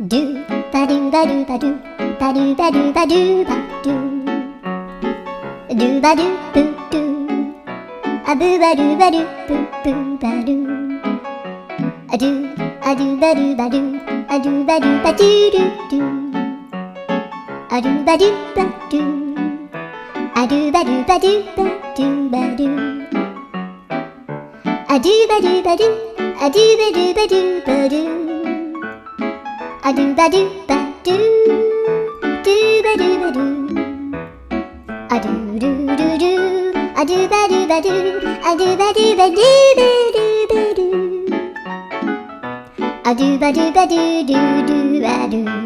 ドゥバドゥバドゥバドゥバドゥバドゥバドゥバドゥドゥバドゥブドゥアブバドゥバドゥブブバドゥアドゥアドゥバドゥバドゥアドゥバドゥバドゥドゥドゥアドゥバドゥバドゥアドゥバドゥバドゥバドゥバドゥアドゥバドゥバドゥアドゥバドゥバドゥバドゥアドゥバドゥバドゥドゥバドゥバドゥアドゥルルルアドゥバドゥバドゥアドゥバドゥバドゥバドゥバドゥアドゥバドゥバドゥドゥドゥバドゥ